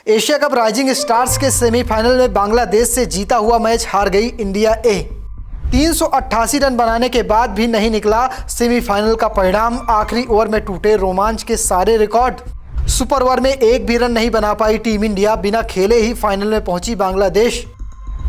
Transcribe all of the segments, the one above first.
Asia cup rising stars के semifinal में बांग्लादेश से जीता हुआ मैच हार गई इंडिया ए। 388 रन बनाने के बाद भी नहीं निकला सेमीफाइनल का परिणाम। आखिरी ओवर में टूटे रोमांच के सारे रिकॉर्ड। सुपर ओवर में एक भी रन नहीं बना पाई टीम इंडिया। बिना खेले ही फाइनल में पहुंची Bangladesh.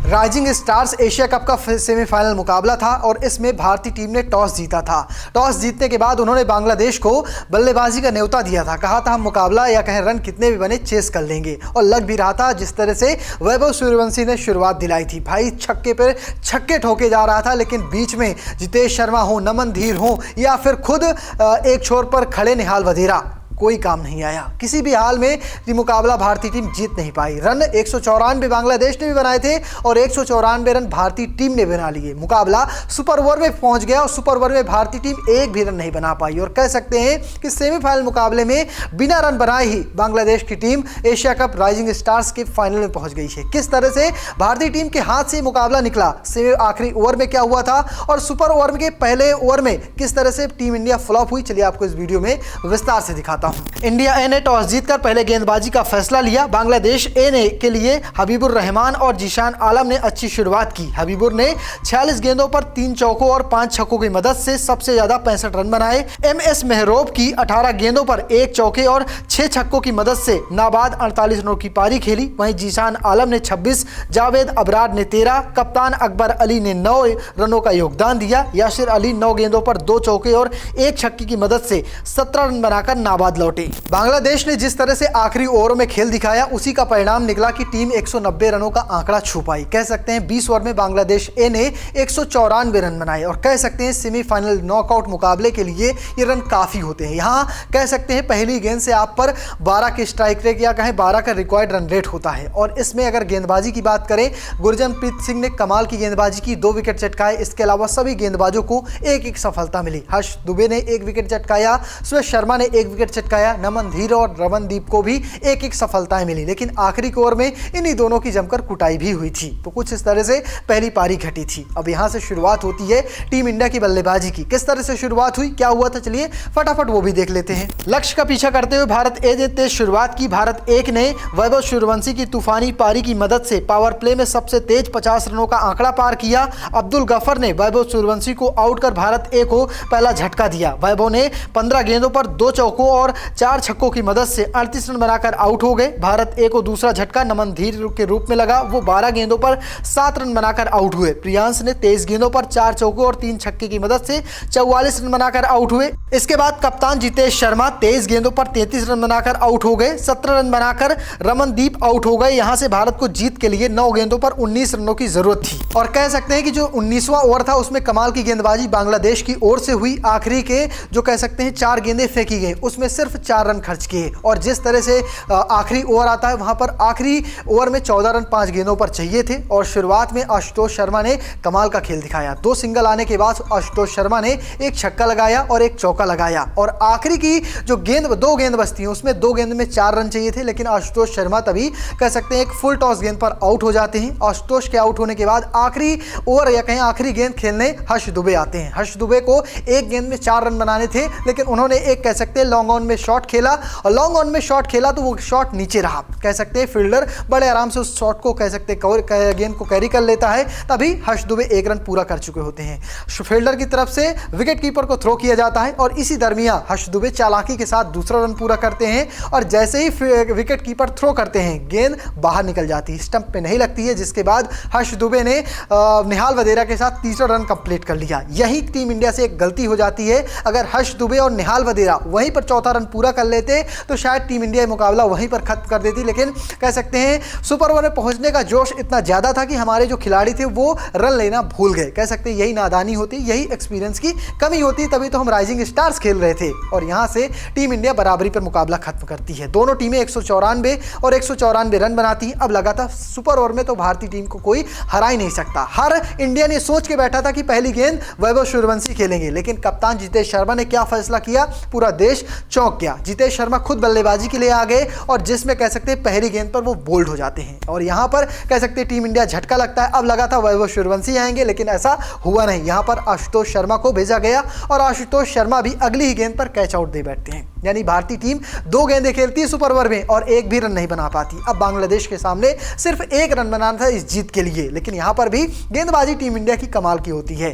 Rising stars Asia cup का सेमीफाइनल मुकाबला था और इसमें भारतीय टीम ने टॉस जीता था। टॉस जीतने के बाद उन्होंने बांग्लादेश को बल्लेबाजी का न्योता दिया था। कहा था हम मुकाबला या कहें रन कितने भी बने चेस कर लेंगे, और लग भी रहा था। जिस तरह से वैभव सूर्यवंशी ने शुरुआत दिलाई थी, भाई छक्के पर छक्के ठोके जा रहा था, लेकिन बीच में जितेश शर्मा हो, नमन धीर हो, या फिर खुद एक छोर पर खड़े निहाल वधेरा, कोई काम नहीं आया। किसी भी हाल में ये मुकाबला भारतीय टीम जीत नहीं पाई। रन 194 बांग्लादेश ने भी बनाए थे और 194 रन भारतीय टीम ने बना लिए। मुकाबला सुपर ओवर में पहुंच गया और सुपर ओवर में भारतीय टीम एक भी रन नहीं बना पाई, और कह सकते हैं कि सेमीफाइनल मुकाबले में बिना रन बनाए ही बांग्लादेश की team Asia cup rising stars के फाइनल में पहुंच गई है। किस तरह से भारतीय टीम के हाथ से मुकाबला निकला, आखिरी ओवर में क्या हुआ था, और सुपर ओवर के पहले ओवर में किस तरह से टीम इंडिया फ्लॉप हुई, चलिए आपको इस वीडियो में विस्तार से दिखाता हूं। इंडिया ए ने टॉस जीतकर पहले गेंदबाजी का फैसला लिया। बांग्लादेश ए ने के लिए हबीबुर रहमान और जीशान आलम ने अच्छी शुरुआत की। हबीबुर ने 46 गेंदों पर 3 चौकों और 5 छक्कों की मदद से सबसे ज्यादा 65 रन बनाए। एमएस मेहरोब की 18 गेंदों पर 1 चौके और 6 छक्कों की मदद से नाबाद 48 रनों की पारी खेली। वहीं जीशान आलम ने 26, जावेद अबरार ने 13, कप्तान अकबर अली ने 9 रनों का योगदान दिया। यासिर अली 9 गेंदों पर 2 चौके और 1 छक्के की मदद से 17 रन बनाकर नाबाद लौटे। बांग्लादेश ने जिस तरह से आखिरी ओवरों में खेल दिखाया, उसी का परिणाम निकला कि टीम 190 रनों का आंकड़ा छू पाई। कह सकते हैं 20 ओवर में बांग्लादेश ए ने 194 रन बनाए, और कह सकते हैं सेमीफाइनल नॉकआउट मुकाबले के लिए ये रन काफी होते हैं। यहाँ कह सकते हैं पहली गेंद से आप पर 12 के स्ट्राइक रेट या कहें 12 का रिक्वायर्ड रन रेट होता है। और इसमें अगर गेंदबाजी की बात करें, गुरजनप्रीत सिंह ने कमाल की गेंदबाजी की, 2 विकेट चटकाए। इसके अलावा सभी गेंदबाजों को एक एक सफलता मिली। हर्ष दुबे ने 1 विकेट चटकाया, सुरेश शर्मा ने 1 विकेट चटकाया, नमन धीर और रमनदीप को भी एक एक सफलताएं मिली। लेकिन आखिरी ओवर में इन्हीं दोनों की जमकर कुटाई भी हुई थी। तो कुछ इस तरह से पहली पारी घटी थी। अब यहां से शुरुआत होती है टीम इंडिया की बल्लेबाजी की। किस तरह से शुरुआत हुई, क्या हुआ था, चलिए फटाफट वो भी देख लेते हैं। लक्ष्य का पीछा करते हुए भारत ए ने तेज शुरुआत की। भारत एक ने वैभव सूर्यवंशी की तूफानी पारी की मदद से पावर प्ले में सबसे तेज 50 रनों का आंकड़ा पार किया। अब्दुल गफर ने वैभव सूर्यवंशी को आउट कर भारत ए को पहला झटका दिया। वैभव ने 15 गेंदों पर 2 चौकों और 4 छक्कों की मदद से 38 रन बनाकर आउट हो गए। भारत ए को दूसरा झटका नमन धीर के रूप में लगा। वो 12 गेंदों पर 7 रन बनाकर आउट हुए। प्रियांश ने 23 गेंदों पर 4 चौकों और 3 छक्के की मदद से 44 रन बनाकर आउट हुए। इसके बाद कप्तान जितेश शर्मा 23 गेंदों पर 33 रन बनाकर आउट हो गए। 17 रन बनाकर रमनदीप आउट हो गए। यहां से भारत को जीत के लिए 9 गेंदों पर 19 रनों की जरूरत थी, और कह सकते हैं कि जो 19वां ओवर था उसमें कमाल की गेंदबाजी बांग्लादेश की ओर से हुई। आखिरी के जो कह सकते हैं 4 गेंदें फेंकी गई, उसमें सिर्फ 4 रन खर्च किए। और जिस तरह से आखिरी ओवर आता है, वहां पर आखिरी ओवर में 14 रन 5 गेंदों पर चाहिए थे, और शुरुआत में आशुतोष शर्मा ने कमाल का खेल दिखाया। 2 सिंगल आने के बाद आशुतोष शर्मा ने 1 छक्का लगाया और 1 चौका लगाया, और आखिरी की जो 2 गेंद बचती हैं उसमें 2 गेंद में 4 रन चाहिए थे। लेकिन आशुतोष शर्मा तभी कह सकते हैं एक फुल टॉस गेंद पर आउट हो जाते हैं। आशुतोष के आउट होने के बाद आखिरी ओवर या कहीं आखिरी गेंद खेलने हर्ष दुबे आते हैं। हर्ष दुबे को 1 गेंद में 4 रन बनाने थे, लेकिन उन्होंने एक कह सकते हैं लॉन्ग ऑन में शॉट खेला, और लॉन्ग ऑन में शॉट खेला तो वो शॉट नीचे रहा। कह सकते हैं फील्डर बड़े आराम से उस शॉट को कह सकते हैं गेंद को कैरी कर लेता है, तभी हर्ष दुबे 1 रन पूरा कर चुके होते हैं। फील्डर की तरफ से विकेट कीपर को थ्रो किया जाता है, और इसी दरमियान हर्ष दुबे चालाकी के साथ दूसरा रन पूरा करते हैं, और जैसे ही विकेट कीपर थ्रो करते हैं गेंद बाहर निकल जाती है, स्टंप पे नहीं लगती है। जिसके बाद हर्ष दुबे ने निहाल वधेरा के साथ तीसरा रन कंप्लीट कर लिया। यही टीम इंडिया से एक गलती हो जाती है। अगर हर्ष दुबे और निहाल वधेरा वहीं पर चौथा रन पूरा कर लेते तो शायद टीम इंडिया मुकाबला वहीं पर खत्म कर देती। लेकिन कह सकते हैं सुपर ओवर में पहुंचने का जोश इतना ज्यादा था कि हमारे जो खिलाड़ी थे वो रन लेना भूल गए। कह सकते हैं यही नादानी होती, यही एक्सपीरियंस की कमी होती, तभी तो हम राइजिंग स्टार्स खेल रहे थे। और यहां से टीम इंडिया बराबरी पर मुकाबला खत्म करती है। दोनों टीमें 194 और 194 रन बनाती हैं। अब लगातार सुपर ओवर में तो भारतीय टीम को कोई हरा ही नहीं सकता। हर इंडियन ये सोच के बैठा था कि पहली गेंद वैभव सूर्यवंशी खेलेंगे, लेकिन कप्तान जितेश शर्मा ने क्या फैसला किया, पूरा देश चौंक गया। जितेश शर्मा खुद बल्लेबाजी के लिए आ गए, और जिसमें कह सकते हैं पहली गेंद पर वो बोल्ड हो जाते हैं, और यहां पर कह सकते हैं टीम इंडिया झटका लगता है। अब लगा था वैभव सूर्यवंशी आएंगे, लेकिन ऐसा हुआ नहीं। यहां पर आशुतोष शर्मा को भेजा गया, और आशुतोष शर्मा भी अगली ही गेंद पर कैच आउट दे बैठते हैं। यानी भारतीय टीम 2 गेंदें खेलती है सुपर ओवर में और एक भी रन नहीं बना पाती। अब बांग्लादेश के सामने सिर्फ 1 रन बनाना था इस जीत के लिए, लेकिन यहाँ पर भी गेंदबाजी टीम इंडिया की कमाल की होती है।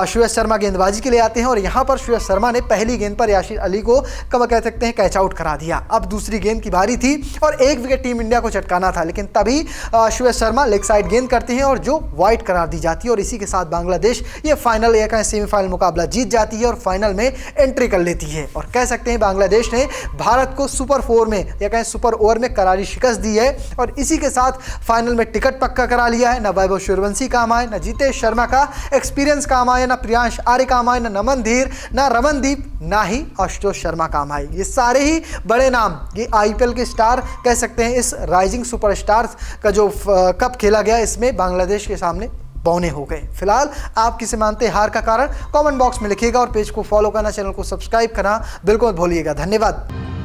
श्रेयस शर्मा गेंदबाजी के लिए आते हैं और यहाँ पर श्रेयस शर्मा ने पहली गेंद पर यासिर अली को कह सकते हैं कैच आउट करा दिया। अब दूसरी गेंद की बारी थी और 1 विकेट टीम इंडिया को चटकाना था, लेकिन तभी श्रेयस शर्मा लेग साइड गेंद करते हैं और जो वाइड करार दी जाती है और इसी के साथ बांग्लादेश ये फाइनल या कहें सेमीफाइनल मुकाबला जीत जाती है और फाइनल में एंट्री कर लेती है। और कह सकते हैं बांग्लादेश ने भारत को सुपर 4 में या कहें सुपर ओवर में करारी शिकस्त दी है और इसी के साथ फाइनल में टिकट पक्का करा लिया है। ना वैभव सूर्यवंशी काम आए, ना जितेश शर्मा का एक्सपीरियंस काम आए, ना प्रियांश आर्य काम आए, ना नमन धीर, ना रमनदीप, ना ही आशुतोष शर्मा काम आए। ये सारे ही बड़े नाम, ये आईपीएल के स्टार कह सकते हैं। इस राइजिंग सुपरस्टार्स का जो कप खेला गया इसमें बांग्लादेश के सामने बौने हो गए। फिलहाल आप किसे मानते हैं हार का कारण कमेंट बॉक्स में लिखिएगा और पेज को फॉलो करना, चैनल को सब्सक्राइब करना बिल्कुल मत भूलिएगा। धन्यवाद।